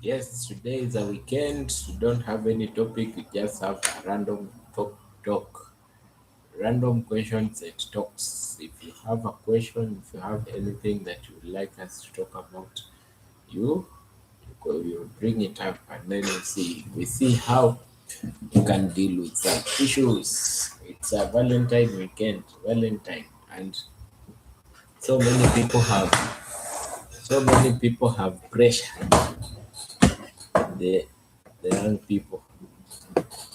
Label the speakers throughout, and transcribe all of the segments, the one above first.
Speaker 1: Yes, today is a weekend. You don't have any topic. You just have a random talk, random questions and talks. If you have a question, if you have anything that you would like us to talk about, you you bring it up, and then we see how you can deal with some issues. It's a Valentine weekend, Valentine, and so many people have pressure. The the young people,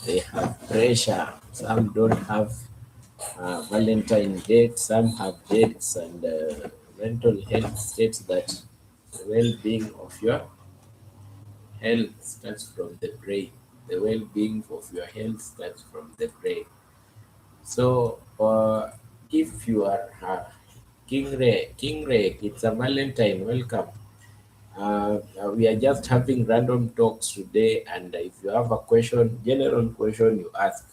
Speaker 1: they have pressure. Some don't have Valentine dates, some have dates, and mental health states that the well-being of your health starts from the brain. The well-being of your health starts from the brain. So, if you are King Ray, it's a Valentine. Welcome. We are just having random talks today, and if you have a question, general question, you ask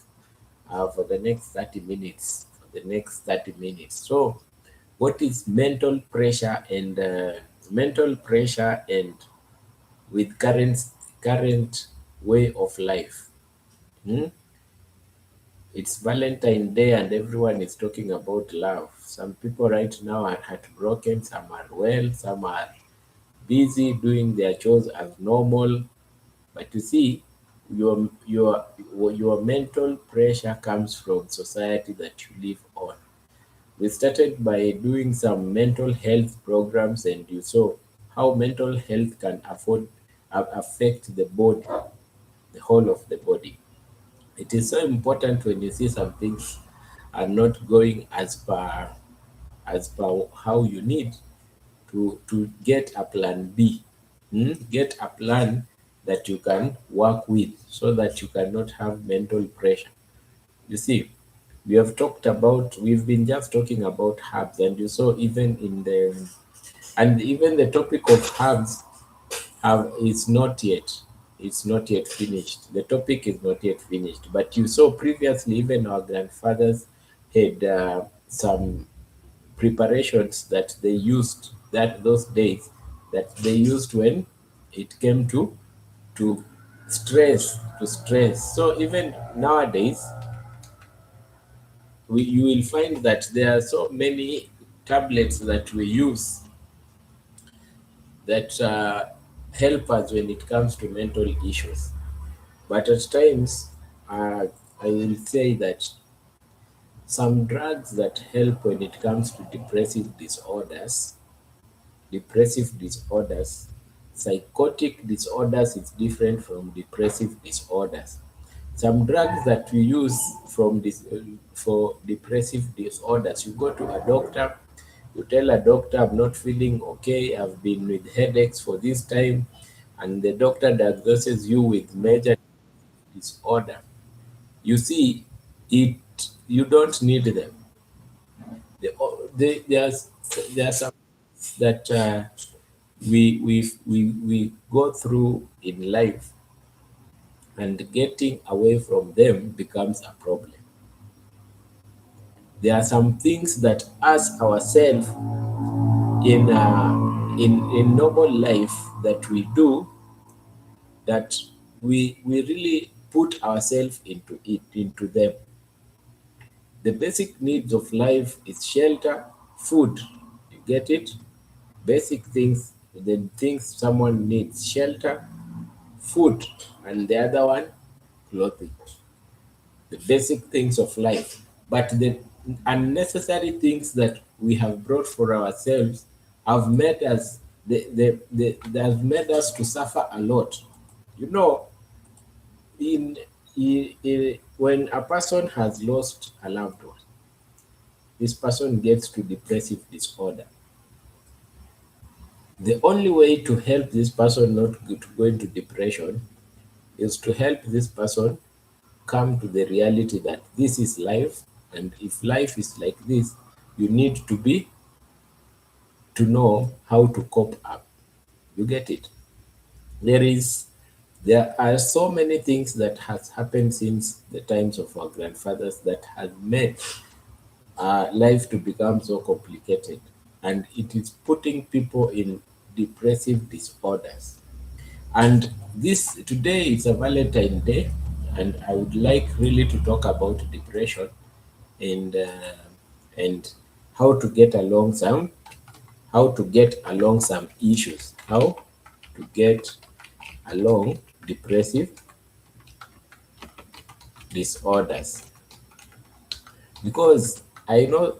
Speaker 1: for the next 30 minutes. For the next 30 minutes. So, what is mental pressure and with current way of life? Hmm? It's Valentine Day and everyone is talking about love. Some people right now are heartbroken, some are well, some are busy doing their chores as normal. But you see, your mental pressure comes from society that you live on. We started by doing some mental health programs, and you saw how mental health can affect the body, the whole of the body. It is so important when you see some things are not going as per how you need to get a plan B. Get a plan that you can work with so that you cannot have mental pressure. You see, we've been just talking about herbs, and you saw even the topic of herbs have it's not yet finished. The topic is not yet finished. But you saw previously, even our grandfathers had some preparations that they used that those days that they used when it came to stress. So even nowadays, you will find that there are so many tablets that we use that help us when it comes to mental issues. But at times, I will say that some drugs that help when it comes to depressive disorders, psychotic disorders is different from depressive disorders. Some drugs that we use for depressive disorders, you go to a doctor, you tell a doctor, I'm not feeling okay, I've been with headaches for this time, and the doctor diagnoses you with major disorder. You see, it you don't need them. There's there are some that we go through in life, and getting away from them becomes a problem. There are some things that us ourselves in normal life that we do that we really put ourselves into them. The basic needs of life is shelter, food. You get it? Basic things, the things someone needs: shelter, food, and the other one, clothing. The basic things of life. But the unnecessary things that we have brought for ourselves have made us they have made us to suffer a lot. You know, when a person has lost a loved one, this person gets to depressive disorder. The only way to help this person not to go into depression is to help this person come to the reality that this is life, and if life is like this, you need to know how to cope up. You get it? There is there are so many things that has happened since the times of our grandfathers that has made life to become so complicated, and it is putting people in depressive disorders. And this today is a Valentine Day, and I would like really to talk about depression and and how to get along some issues, how to get along depressive disorders. Because I know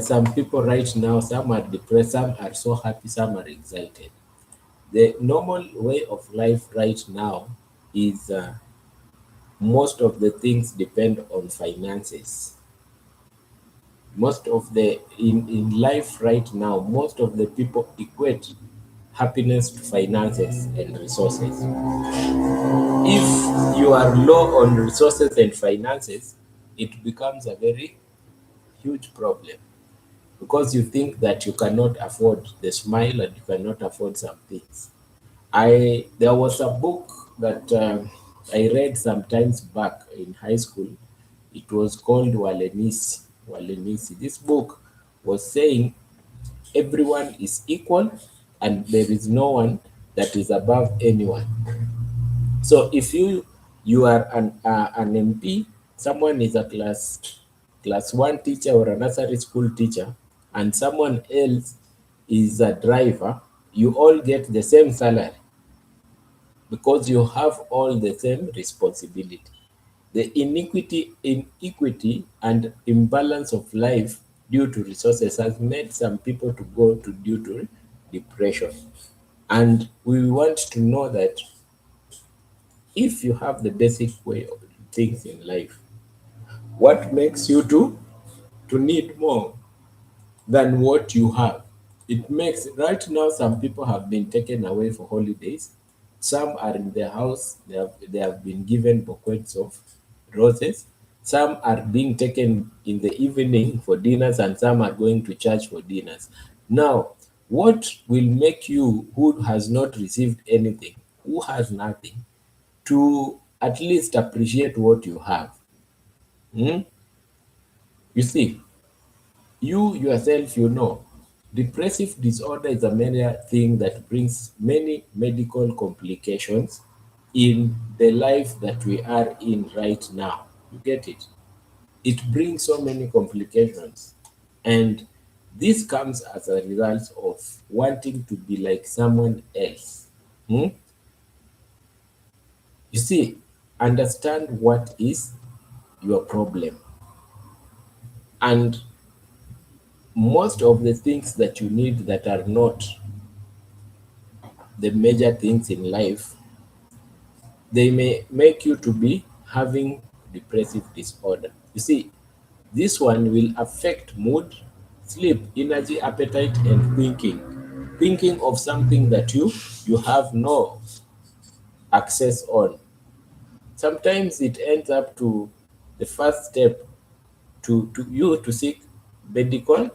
Speaker 1: some people right now, some are depressed, some are so happy, some are excited. The normal way of life right now is most of the things depend on finances. Most of the in life right now, most of the people equate happiness to finances and resources. If you are low on resources and finances, it becomes a very huge problem because you think that you cannot afford the smile and you cannot afford some things. I There was a book that I read some times back in high school. It was called Walenisi. Walenisi. This book was saying everyone is equal and there is no one that is above anyone. So if you are an MP, someone is a class one teacher or a nursery school teacher, and someone else is a driver, you all get the same salary because you have all the same responsibility. The inequity and imbalance of life due to resources has made some people to go to due to depression. And we want to know that if you have the basic way of things in life, what makes you to need more than what you have? It makes right now some people have been taken away for holidays. Some are in their house, they have been given bouquets of roses. Some are being taken in the evening for dinners, and some are going to church for dinners. Now, what will make you who has not received anything, who has nothing, to at least appreciate what you have? Hmm? You see, you yourself, depressive disorder is a major thing that brings many medical complications in the life that we are in right now. You get it? It brings so many complications. And this comes as a result of wanting to be like someone else. Hmm? You see, understand what is your problem. And most of the things that you need that are not the major things in life, they may make you to be having depressive disorder. You see, this one will affect mood, sleep, energy, appetite, and thinking. Thinking of something that you have no access on. Sometimes it ends up to the first step to you to seek medical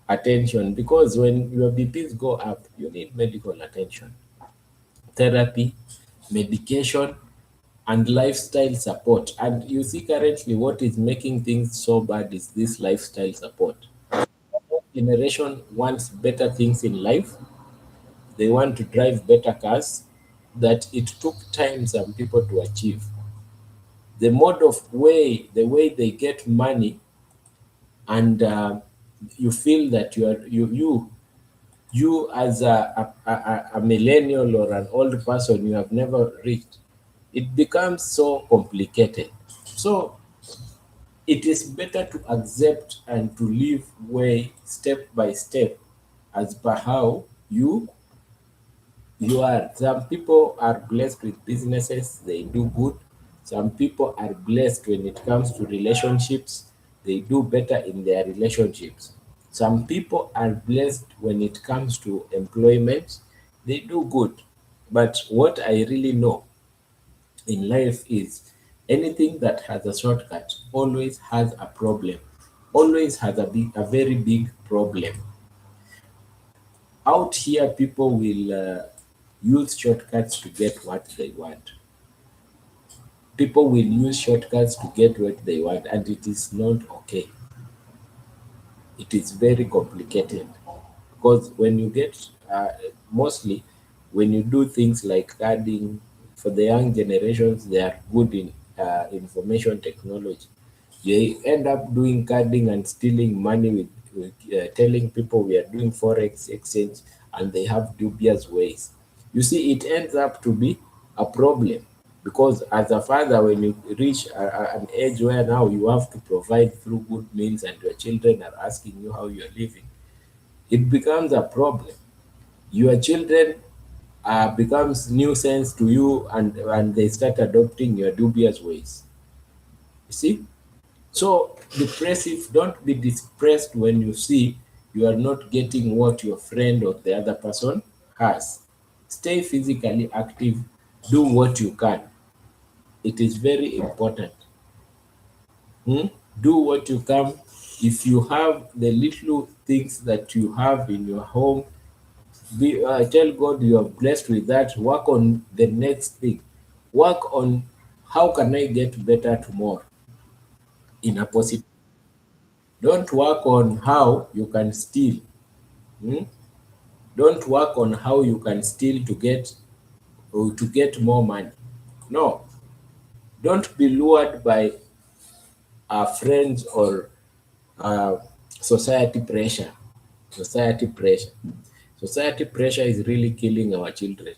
Speaker 1: attention, because when your BPs go up, you need medical attention, therapy, medication, and lifestyle support. And you see, currently, what is making things so bad is this lifestyle support. Generation wants better things in life. They want to drive better cars that it took time some people to achieve. The way they get money, and you feel that you as a millennial or an old person, you have never reached. It becomes so complicated. So it is better to accept and to live way step by step as per how you are. Some people are blessed with businesses, they do good. Some people are blessed when it comes to relationships, they do better in their relationships. Some people are blessed when it comes to employment, they do good. But what I really know in life is anything that has a shortcut always has a problem, always has a very big problem. Out here, people will use shortcuts to get what they want. People will use shortcuts to get what they want, and it is not okay. It is very complicated because when you get mostly when you do things like coding, for the young generations, they are good in information technology. They end up doing carding and stealing money with telling people we are doing forex exchange, and they have dubious ways. You see, it ends up to be a problem because as a father, when you reach an age where now you have to provide through good means and your children are asking you how you're living, it becomes a problem. Your children becomes nuisance to you, and they start adopting your dubious ways. You see? So depressive, don't be depressed when you see you are not getting what your friend or the other person has. Stay physically active, do what you can. It is very important. Hmm? Do what you can. If you have the little things that you have in your home, tell God you are blessed with that. Work on the next thing. Work on how can I get better tomorrow in a positive. Don't work on how you can steal. Hmm? Don't work on how you can steal to get or to get more money. No, don't be lured by friends or uh, society pressure. Society pressure. Society pressure is really killing our children.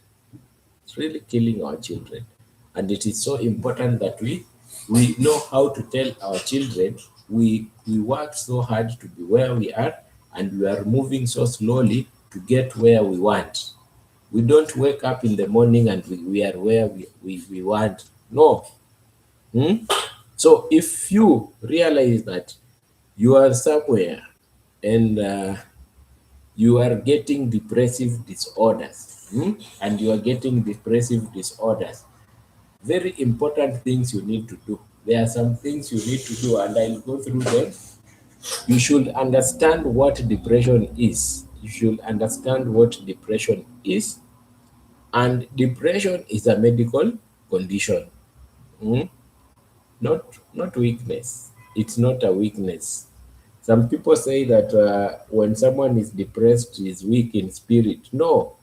Speaker 1: It's really killing our children. And it is so important that we know how to tell our children we work so hard to be where we are, and we are moving so slowly to get where we want. We don't wake up in the morning and we are where we want. No. Hmm? So if you realize that you are somewhere and you are getting depressive disorders, and you are getting depressive disorders, very important things you need to do. There are some things you need to do, and I'll go through them. You should understand what depression is. You should understand what depression is. And depression is a medical condition, mm? not weakness. It's not a weakness. Some people say that when someone is depressed, is weak in spirit. No,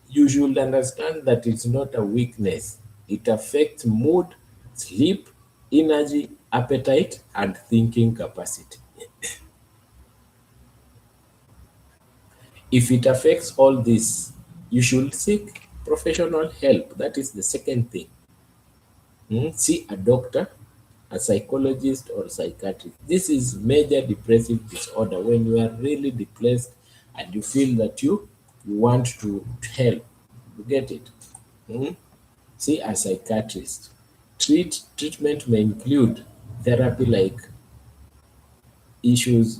Speaker 1: you should understand that it's not a weakness. It affects mood, sleep, energy, appetite, and thinking capacity. If it affects all this, you should seek professional help. That is the second thing. See a doctor, a psychologist, or psychiatrist. This is major depressive disorder when you are really depressed and you feel that you want to help. You get it? Hmm? See a psychiatrist. Treatment may include therapy like issues,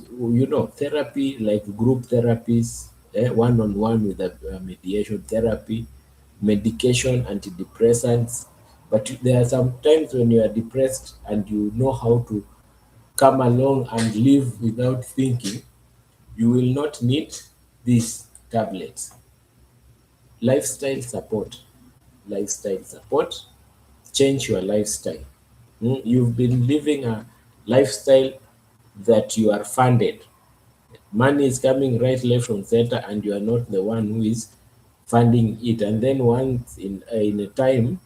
Speaker 1: therapy like group therapies, one-on-one with a mediation therapy, medication, antidepressants. But there are some times when you are depressed and you know how to come along and live without thinking, you will not need these tablets. Lifestyle support. Lifestyle support. Change your lifestyle. You've been living a lifestyle that you are funded. Money is coming right, left, from center, and you are not the one who is funding it. And then once in a time,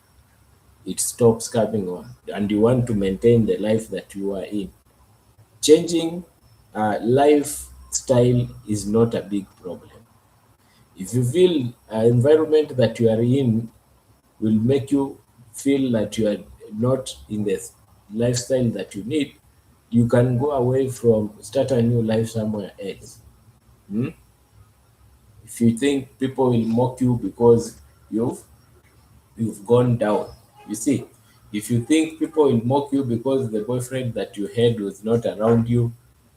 Speaker 1: it stops coming on, and you want to maintain the life that you are in. Changing lifestyle is not a big problem. If you feel environment that you are in will make you feel that you are not in the lifestyle that you need, you can go away from start a new life somewhere else. Hmm? If you think people will mock you because you've gone down, you see, if you think people will mock you because the boyfriend that you had was not around you,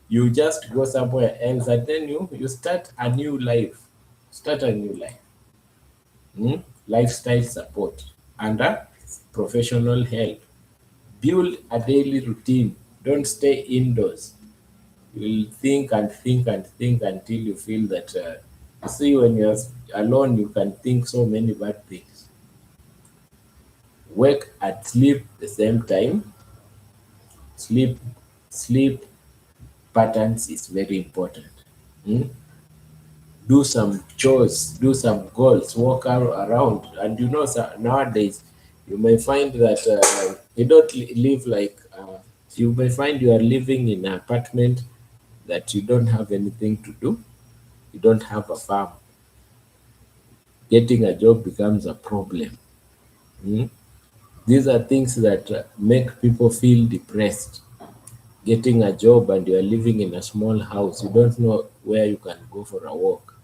Speaker 1: you just go somewhere else, and then you start a new life. Start a new life. Lifestyle support under professional help. Build a daily routine. Don't stay indoors. You'll think and think and think until you feel that. You see, when you're alone, you can think so many bad things. Wake and sleep the same time. Sleep, sleep patterns is very important. Hmm? do some chores, do some goals, walk around. And nowadays, you may find that you don't live like, you may find you are living in an apartment that you don't have anything to do, you don't have a farm. Getting a job becomes a problem. Mm. These are things that make people feel depressed. Getting a job and you are living in a small house, you don't know where you can go for a walk.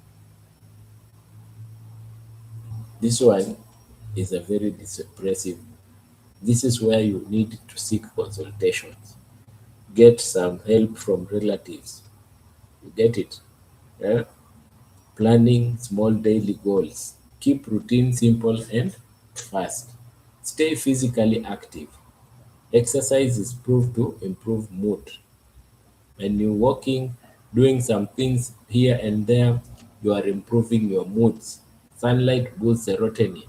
Speaker 1: This one is a very depressive. This is where you need to seek consultations. Get some help from relatives. You get it? Yeah? Planning small daily goals. Keep routine simple and fast. Stay physically active. Exercise is proved to improve mood. When you're walking, doing some things here and there, you are improving your moods. Sunlight boosts serotonin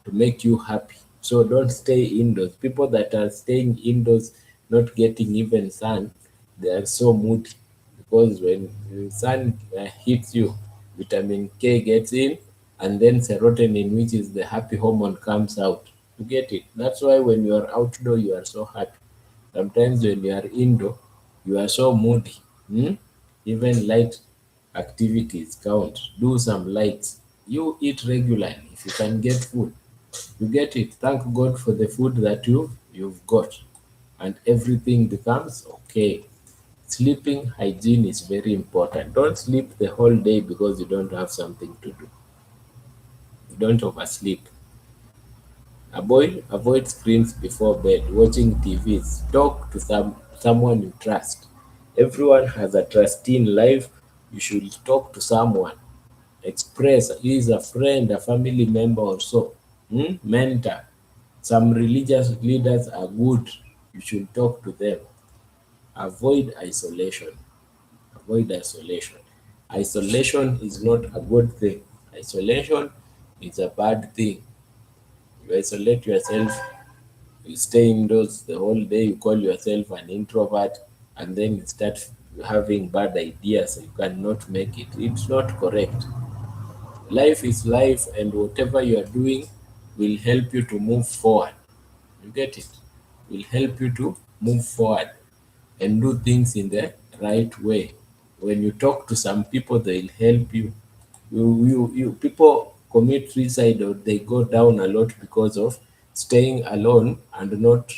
Speaker 1: to make you happy. So don't stay indoors. People that are staying indoors, not getting even sun, they are so moody because when the sun hits you, vitamin K gets in, and then serotonin, which is the happy hormone, comes out. You get it? That's why when you are outdoor, you are so happy. Sometimes when you are indoor, you are so moody. Hmm? Even light activities count. Do some lights. You eat regularly if you can get food. You get it. Thank God for the food that you've got, and everything becomes okay. Sleeping hygiene is very important. Don't sleep the whole day because you don't have something to do. Don't oversleep. Avoid screens before bed, watching TVs. Talk to someone you trust. Everyone has a trustee in life. You should talk to someone. Express, he is a friend, a family member or so. Mentor. Some religious leaders are good. You should talk to them. Avoid isolation. Avoid isolation. Isolation is not a good thing. Isolation is a bad thing. You isolate yourself, you stay indoors the whole day, you call yourself an introvert, and then you start having bad ideas. You cannot make it. It's not correct. Life is life, and whatever you are doing will help you to move forward. You get it? Will help you to move forward and do things in the right way. When you talk to some people, they'll help you. People commit suicide or they go down a lot because of staying alone and not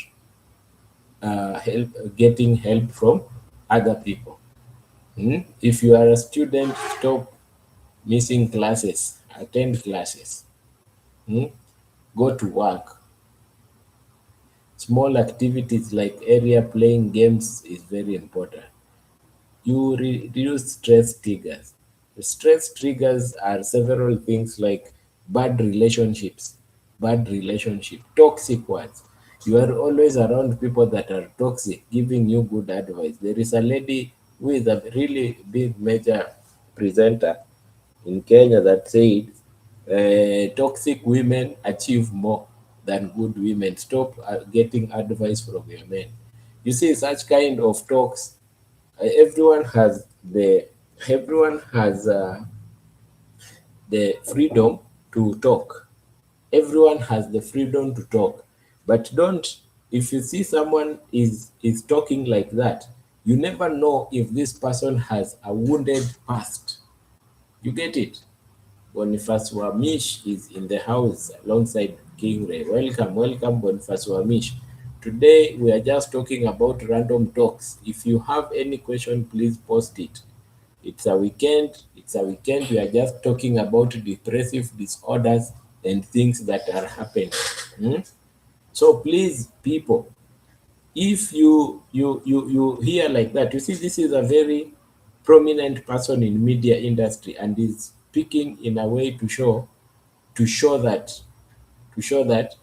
Speaker 1: getting help from other people. If you are a student, stop missing classes, attend classes, Hmm? go to work. Small activities like area playing games is very important. You reduce stress triggers. The stress triggers are several things like bad relationship, toxic ones. You are always around people that are toxic, giving you good advice. There is a lady who is a really big major presenter in Kenya that said, toxic women achieve more than good women. Stop getting advice from your men. You see, such kind of talks, everyone has the freedom to talk. Everyone has the freedom to talk, but don't. If you see someone is talking like that, you never know if this person has a wounded past. You get it? Boniface Wamish is in the house alongside King Ray. Welcome, welcome, Boniface Wamish. Today we are just talking about random talks. If you have any question, please post it. It's a weekend. It's a weekend. We are just talking about depressive disorders and things that are happening. Hmm? So please, people, if you hear like that, you see, this is a very prominent person in media industry and is speaking in a way to show that to show that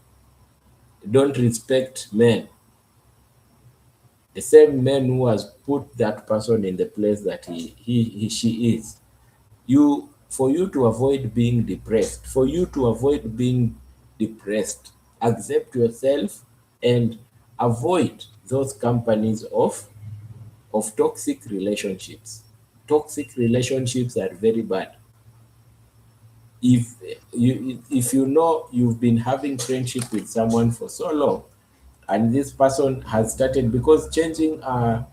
Speaker 1: don't respect men, the same men who has put that person in the place that she is. For you to avoid being depressed, accept yourself and avoid those companies of toxic relationships. Toxic relationships are very bad. if you know you've been having friendship with someone for so long, and this person has started, because changing a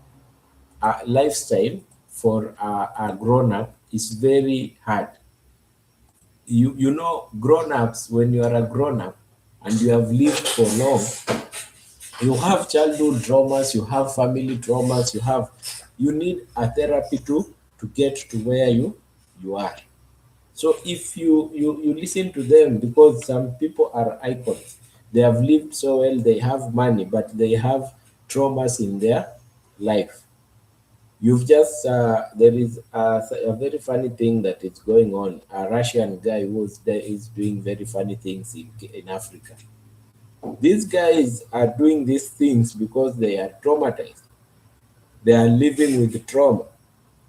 Speaker 1: lifestyle for a grown up is very hard. You know, grown ups, when you are a grown up and you have lived for long, you have childhood traumas, you have family traumas, you need a therapy to get to where you are. So if you listen to them, because some people are icons, they have lived so well, they have money, but they have traumas in their life. You've just there is a very funny thing that is going on. A Russian guy who was there is doing very funny things in Africa. These guys are doing these things because they are traumatized. They are living with trauma.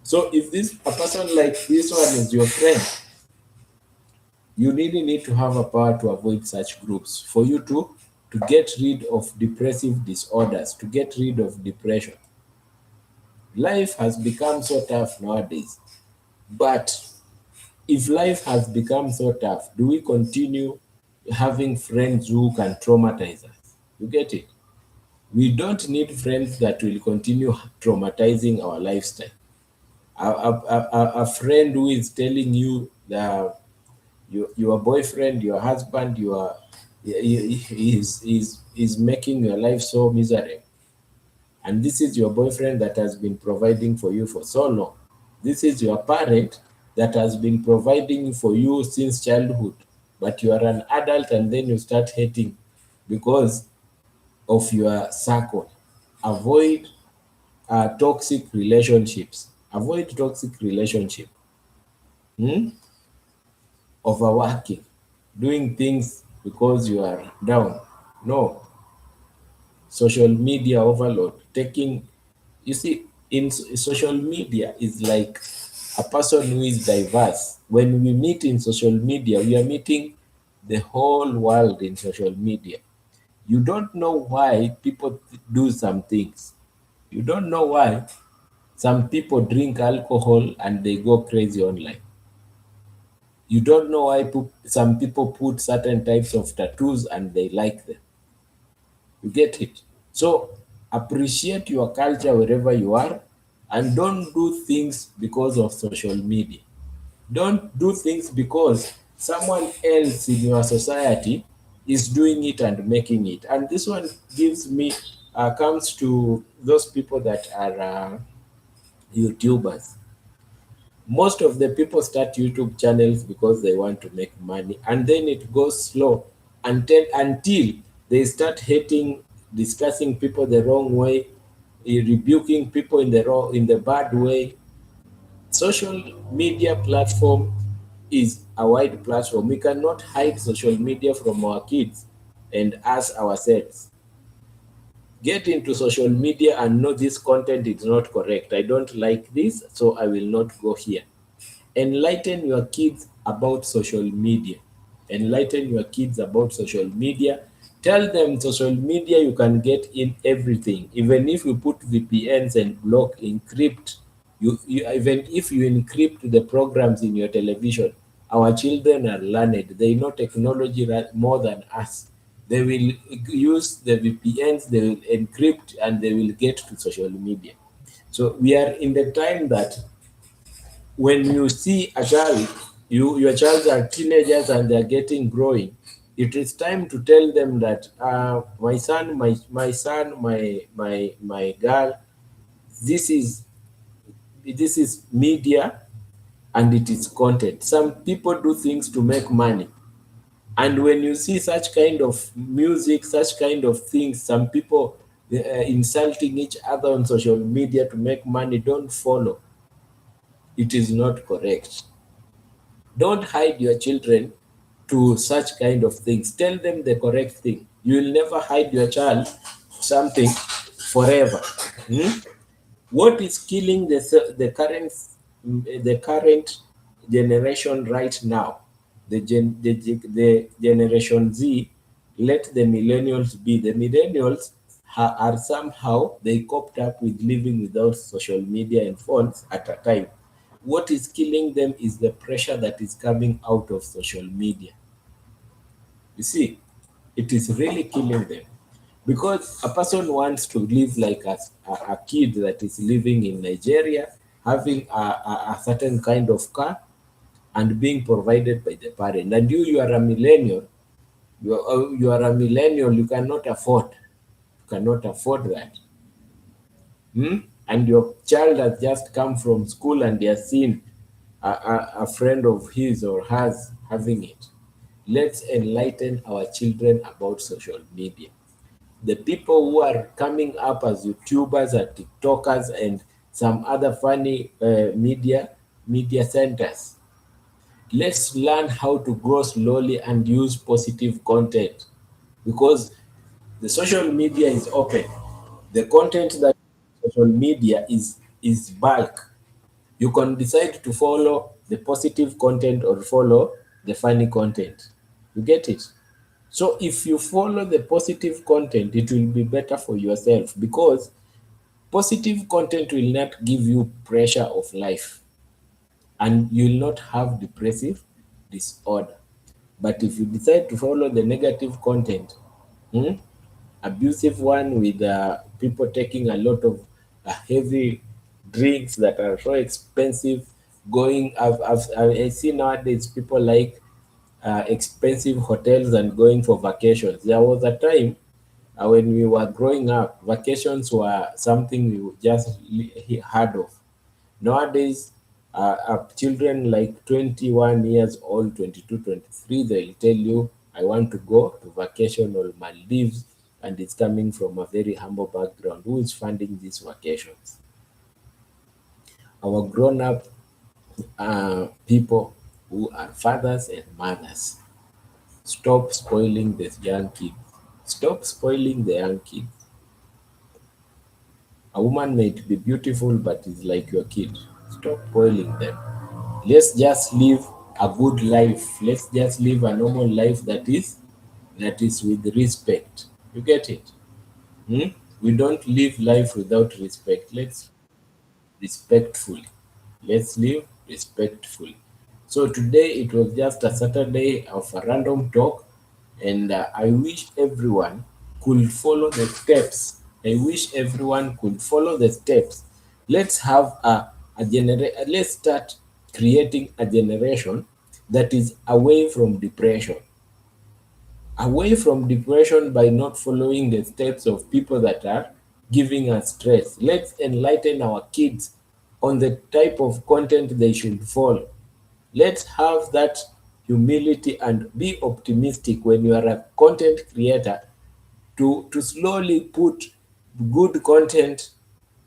Speaker 1: So if this a person like this one is your friend, you really need to have a power to avoid such groups for you to get rid of depressive disorders, to get rid of depression. Life has become so tough nowadays. But if life has become so tough, do we continue having friends who can traumatize us? You get it? We don't need friends that will continue traumatizing our lifestyle. A friend who is telling you that your boyfriend, your husband, is making your life so miserable. And this is your boyfriend that has been providing for you for so long. This is your parent that has been providing for you since childhood. But you are an adult and then you start hating because of your circle. Avoid toxic relationships. Avoid toxic relationship. Hmm? Overworking, doing things because you are down. No, social media overload, taking, you see, social media is like a person who is diverse. When we meet in social media, we are meeting the whole world in social media. You don't know why people do some things. You don't know why some people drink alcohol and they go crazy online. You don't know why some people put certain types of tattoos and they like them. You get it? So appreciate your culture wherever you are, and don't do things because of social media. Don't do things because someone else in your society is doing it and making it. And this one gives me comes to those people that are YouTubers. Most of the people start YouTube channels because they want to make money, and then it goes slow until they start hating, discussing people the wrong way, rebuking people in the bad way. Social media platform is a wide platform. We cannot hide social media from our kids and us ourselves. Get into social media and know this content is not correct. I don't like this, so I will not go here. Enlighten your kids about social media. Enlighten your kids about social media. Tell them social media you can get in everything. Even if you put VPNs and block, encrypt, even if you encrypt the programs in your television, our children are learned. They know technology more than us. They will use the VPNs, they will encrypt, and they will get to social media. So we are in the time that when you see a child, your child are teenagers and they're getting growing, it is time to tell them that my son, my girl, this is media and it is content. Some people do things to make money. And when you see such kind of music, such kind of things, some people insulting each other on social media to make money, don't follow. It is not correct. Don't hide your children to such kind of things. Tell them the correct thing. You will never hide your child something forever. Hmm? What is killing the current generation right now? The generation Z. Let the millennials be. The millennials are somehow they coped up with living without social media and phones at a time. What is killing them is the pressure that is coming out of social media. You see, it is really killing them because a person wants to live like a kid that is living in Nigeria, having a certain kind of car and being provided by the parent. And you are a millennial. You are a millennial. You cannot afford. You cannot afford that. Hmm? And your child has just come from school and they have seen a friend of his or hers having it. Let's enlighten our children about social media. The people who are coming up as YouTubers and TikTokers and some other funny media centers. Let's learn how to grow slowly and use positive content because the social media is open. The content that social media is bulk. You can decide to follow the positive content or follow the funny content. You get it? So if you follow the positive content, it will be better for yourself because positive content will not give you pressure of life and you will not have depressive disorder. But if you decide to follow the negative content, hmm, abusive one with people taking a lot of heavy drinks that are so expensive, I see nowadays people like expensive hotels and going for vacations. There was a time when we were growing up, vacations were something we just heard of. Nowadays, children like 21 years old, 22, 23, they'll tell you, I want to go to vacation or Maldives, and it's coming from a very humble background. Who is funding these vacations? Our grown up people who are fathers and mothers. Stop spoiling the young kids. Stop spoiling the young kids. A woman may be beautiful, but is like your kid. Stop spoiling them. Let's just live a good life. Let's just live a normal life that is with respect. You get it? Hmm? We don't live life without respect. Let's respectfully. Let's live respectfully. So today it was just a Saturday of a random talk, and I wish everyone could follow the steps. I wish everyone could follow the steps. Let's have let's start creating a generation that is away from depression by not following the steps of people that are giving us stress. Let's enlighten our kids on the type of content they should follow. Let's have that humility and be optimistic when you are a content creator to slowly put good content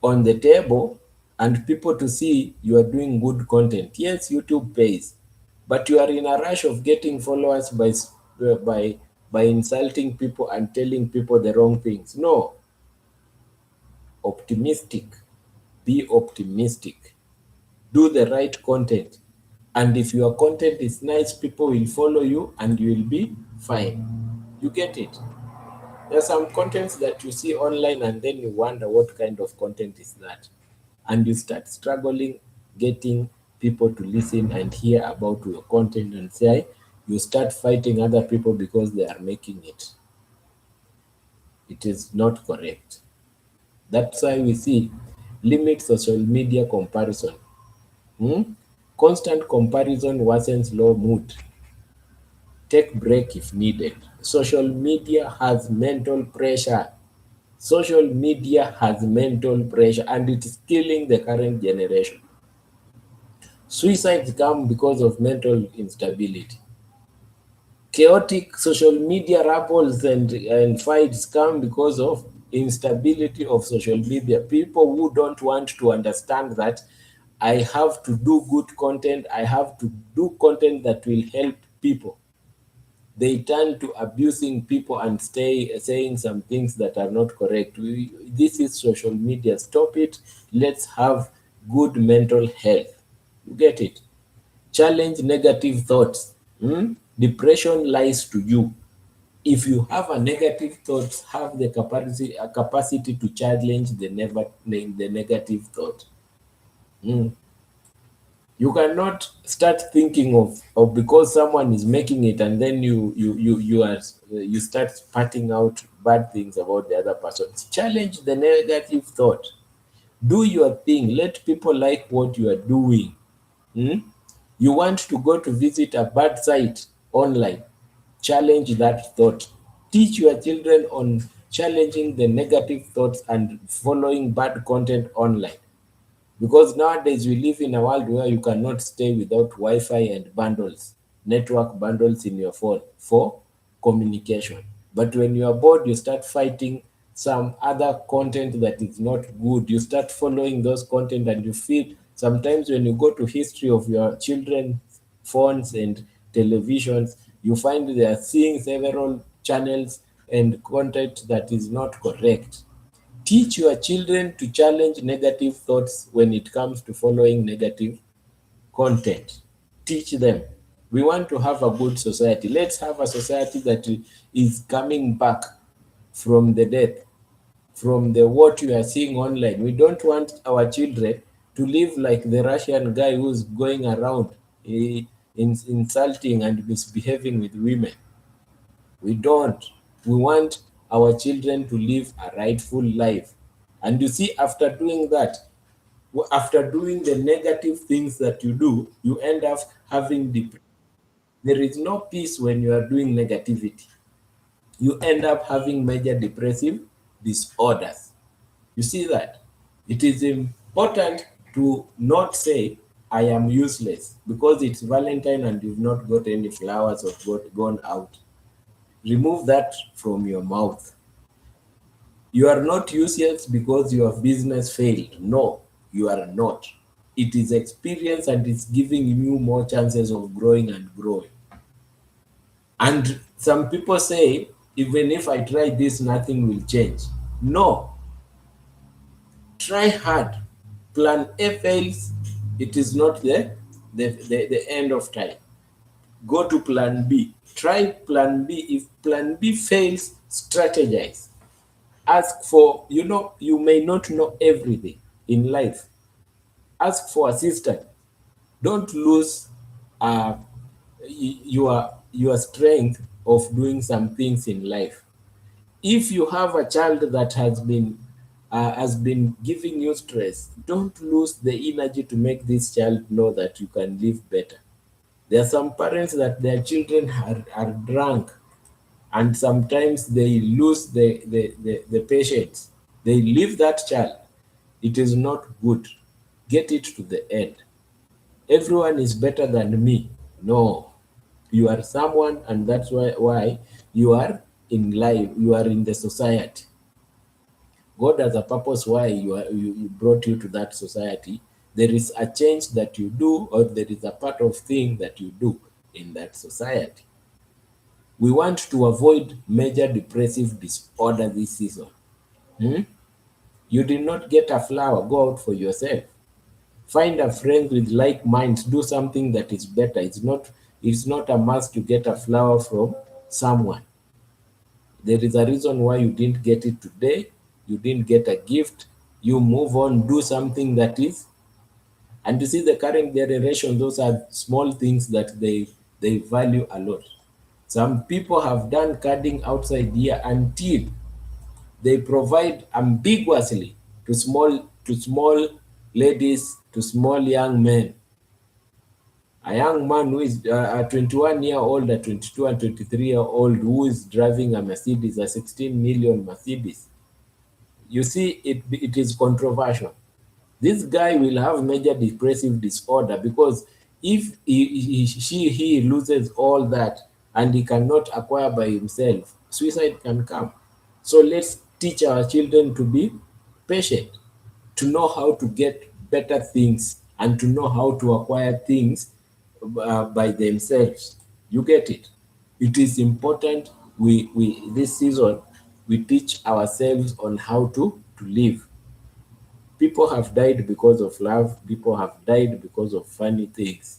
Speaker 1: on the table and people to see you are doing good content. Yes, YouTube pays, but you are in a rush of getting followers by insulting people and telling people the wrong things. No, optimistic. Be optimistic. Do the right content. And if your content is nice, people will follow you and you will be fine. You get it? There's some contents that you see online and then you wonder what kind of content is that. And you start struggling getting people to listen and hear about your content and say you start fighting other people because they are making it. It is not correct. That's why we see limit social media comparison. Hmm? Constant comparison worsens low mood. Take break if needed. Social media has mental pressure. Social media has mental pressure and it is killing the current generation. Suicides come because of mental instability. Chaotic social media rappels and fights come because of instability of social media. People who don't want to understand that I have to do good content, I have to do content that will help people. They turn to abusing people and saying some things that are not correct. This is social media. Stop it. Let's have good mental health. You get it? Challenge negative thoughts. Hmm? Depression lies to you. If you have a negative thought, have the capacity to challenge the negative thought. Hmm. You cannot start thinking of because someone is making it, and then you start spatting out bad things about the other person. Challenge the negative thought. Do your thing. Let people like what you are doing. Hmm? You want to go to visit a bad site online, challenge that thought. Teach your children on challenging the negative thoughts and following bad content online. Because nowadays we live in a world where you cannot stay without Wi-Fi and bundles, network bundles in your phone for communication. But when you are bored, you start fighting some other content that is not good. You start following those content, and you feel sometimes when you go to history of your children phones and televisions, you find they are seeing several channels and content that is not correct. Teach your children to challenge negative thoughts when it comes to following negative content. Teach them. We want to have a good society. Let's have a society that is coming back from the death, from the what you are seeing online. We don't want our children to live like the Russian guy who's going around insulting and misbehaving with women. We don't. We want our children to live a rightful life. And you see, after doing that, after doing the negative things that you do, you end up having depression. There is no peace when you are doing negativity. You end up having major depressive disorders. You see that? It is important to not say, I am useless, because it's Valentine and you've not got any flowers or gone out. Remove that from your mouth. You are not useless because your business failed. No, you are not. It is experience, and it's giving you more chances of growing and growing. And some people say, even if I try this, nothing will change. No, try hard. Plan A fails, it is not the end of time. Go to plan B. Try plan B. If plan B fails, strategize. Ask for, you may not know everything in life. Ask for assistance. Don't lose uh, your strength of doing some things in life. If you have a child that has been giving you stress, don't lose the energy to make this child know that you can live better. There are some parents that their children are drunk, and sometimes they lose the patience. They leave that child. It is not good. Get it to the end. Everyone is better than me. No, you are someone, and that's why you are in life. You are in the society. God has a purpose why you brought you to that society. There is a change that you do, or there is a part of thing that you do in that society. We want to avoid major depressive disorder this season. Hmm? You did not get a flower, go out for yourself. Find a friend with like minds, do something that is better. It's not a must to get a flower from someone. There is a reason why you didn't get it today. You didn't get a gift. You move on, do something that is. And you see the current generation, those are small things that they value a lot. Some people have done carding outside here until they provide ambiguously to small ladies, to small young men. A young man who is a 21-year-old, a 22 and 23-year-old who is driving a Mercedes, a 16 million Mercedes. You see, it is controversial. This guy will have major depressive disorder, because if he loses all that and he cannot acquire by himself, suicide can come. So let's teach our children to be patient, to know how to get better things, and to know how to acquire things by themselves. You get it? It is important we this season we teach ourselves on how to live. People have died because of love. People have died because of funny things.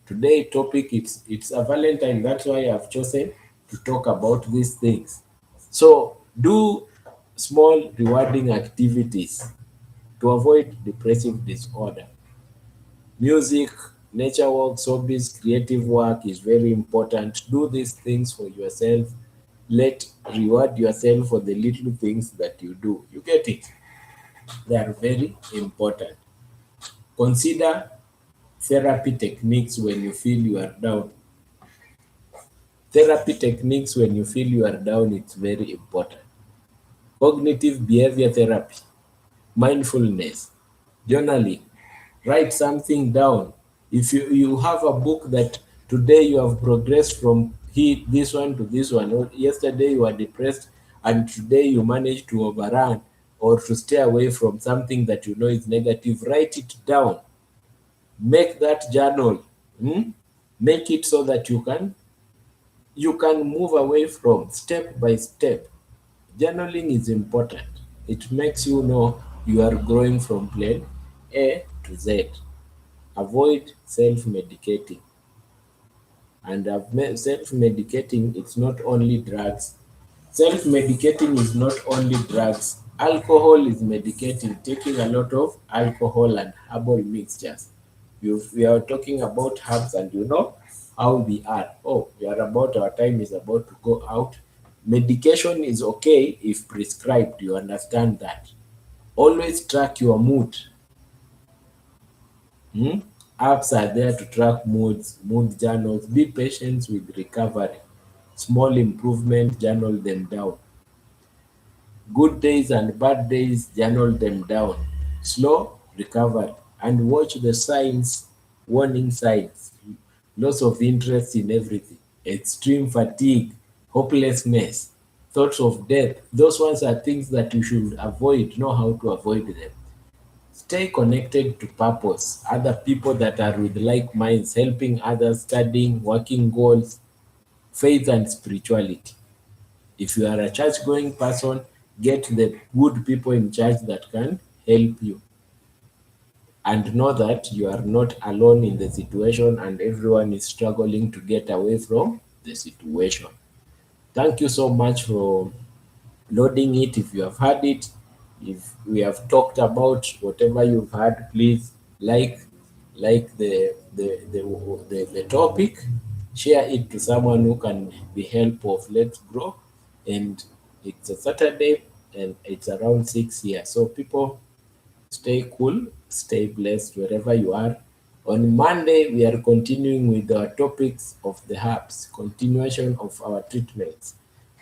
Speaker 1: Today topic, it's a Valentine. That's why I've chosen to talk about these things. So do small rewarding activities to avoid depressive disorder. Music, nature walks, hobbies, creative work is very important. Do these things for yourself. Reward yourself for the little things that you do. You get it? They are very important. Consider therapy techniques when you feel you are down. Therapy techniques when you feel you are down, it's very important. Cognitive behavior therapy, mindfulness, journaling, write something down. If you have a book that today you have progressed from this one to this one, or yesterday you were depressed and today you managed to overrun or to stay away from something that you know is negative, write it down. Make that journal. Make it so that you can move away from step by step. Journaling is important. It makes you know you are growing from plan A to Z. Avoid self-medicating. And self-medicating, it's not only drugs. Self-medicating is not only drugs. Alcohol is medicating, taking a lot of alcohol and herbal mixtures. We are talking about herbs and you know how we are. Oh, our time is about to go out. Medication is okay if prescribed, you understand that. Always track your mood. Apps are there to track moods, mood journals. Be patient with recovery. Small improvement, journal them down. Good days and bad days, journal them down. Slow recovery. And watch the signs, warning signs. Loss of interest in everything. Extreme fatigue, hopelessness, thoughts of death. Those ones are things that you should avoid. Know how to avoid them. Stay connected to purpose, other people that are with like minds, helping others, studying, working goals, faith and spirituality. If you are a church going person, get the good people in church that can help you. And know that you are not alone in the situation and everyone is struggling to get away from the situation. Thank you so much for loading it. If you have had it, if we have talked about whatever you've had, please like the topic, share it to someone who can be help of Let's Grow. And it's a Saturday and it's around 6 here, so people, stay cool, stay blessed wherever you are. On Monday, we are continuing with our topics of the herbs, continuation of our treatments.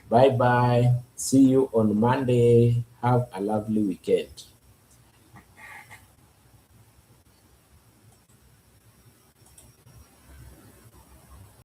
Speaker 1: Bye bye. See you on Monday. Have a lovely weekend.